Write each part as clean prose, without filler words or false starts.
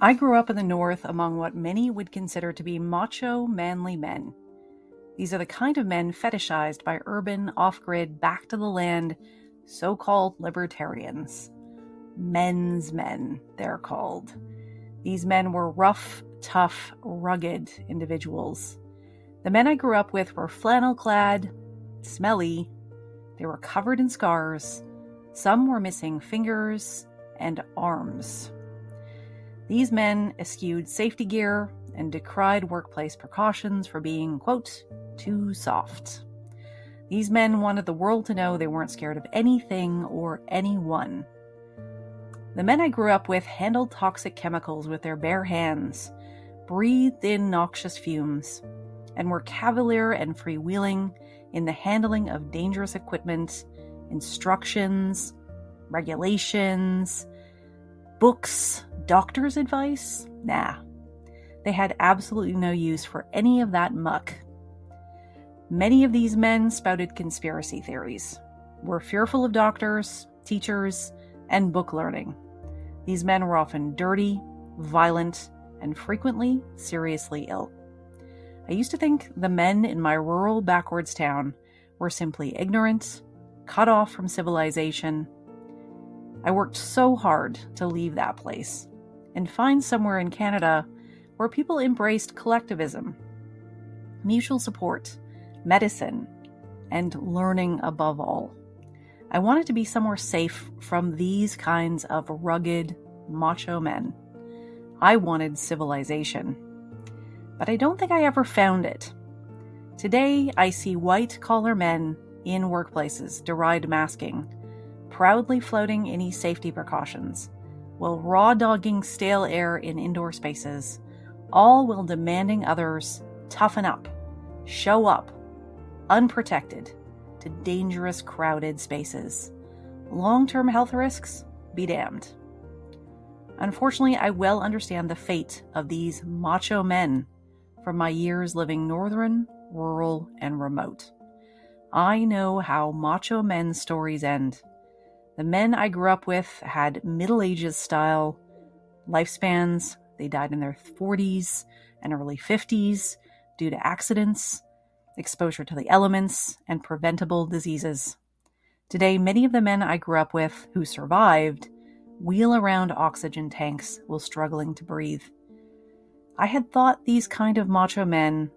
I grew up in the North among what many would consider to be macho, manly men. These are the kind of men fetishized by urban, off-grid, back-to-the-land, so-called libertarians. Men's men, they're called. These men were rough, tough, rugged individuals. The men I grew up with were flannel-clad, smelly, they were covered in scars, some were missing fingers and arms. These men eschewed safety gear and decried workplace precautions for being, quote, too soft. These men wanted the world to know they weren't scared of anything or anyone. The men I grew up with handled toxic chemicals with their bare hands, breathed in noxious fumes, and were cavalier and freewheeling in the handling of dangerous equipment, instructions, regulations, books, doctor's advice? Nah. They had absolutely no use for any of that muck. Many of these men spouted conspiracy theories, were fearful of doctors, teachers, and book learning. These men were often dirty, violent, and frequently seriously ill. I used to think the men in my rural backwards town were simply ignorant, cut off from civilization. I worked so hard to leave that place and find somewhere in Canada where people embraced collectivism, mutual support, medicine, and learning above all. I wanted to be somewhere safe from these kinds of rugged, macho men. I wanted civilization. But I don't think I ever found it. Today, I see white-collar men in workplaces deride masking, proudly floating any safety precautions, while raw-dogging stale air in indoor spaces, all while demanding others toughen up, show up, unprotected, to dangerous, crowded spaces. Long-term health risks? Be damned. Unfortunately, I well understand the fate of these macho men from my years living northern, rural, and remote. I know how macho men's stories end. The men I grew up with had Middle Ages style lifespans. They died in their 40s and early 50s due to accidents, exposure to the elements, and preventable diseases. Today, many of the men I grew up with who survived wheel around oxygen tanks while struggling to breathe. I had thought these kind of macho men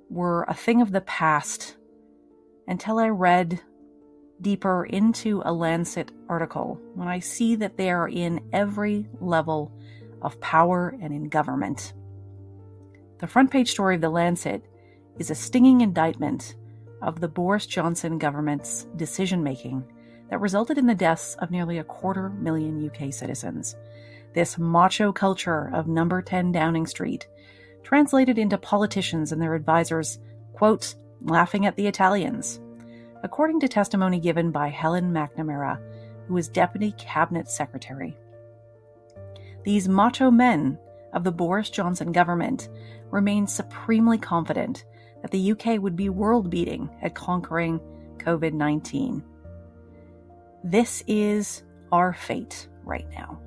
were a thing of the past until I read deeper into a Lancet article when I see that they are in every level of power and in government. The front page story of the Lancet is a stinging indictment of the Boris Johnson government's decision-making that resulted in the deaths of nearly 250,000 UK citizens. This macho culture of number 10 Downing Street translated into politicians and their advisors, quote, laughing at the Italians. According to testimony given by Helen McNamara, who was Deputy Cabinet Secretary. These macho men of the Boris Johnson government remained supremely confident that the UK would be world-beating at conquering COVID-19. This is our fate right now.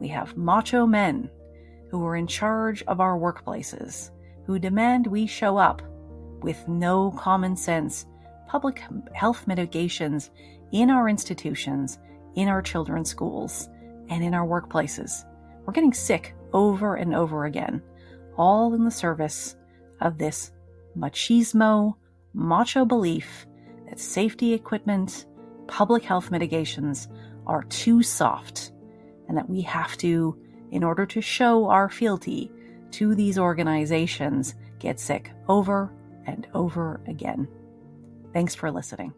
We have macho men who are in charge of our workplaces, who demand we show up with no common sense public health mitigations in our institutions, in our children's schools, and in our workplaces. We're getting sick over and over again, all in the service of this machismo, macho belief that safety equipment, public health mitigations are too soft, and that we have to, in order to show our fealty to these organizations, get sick over and over again. Thanks for listening.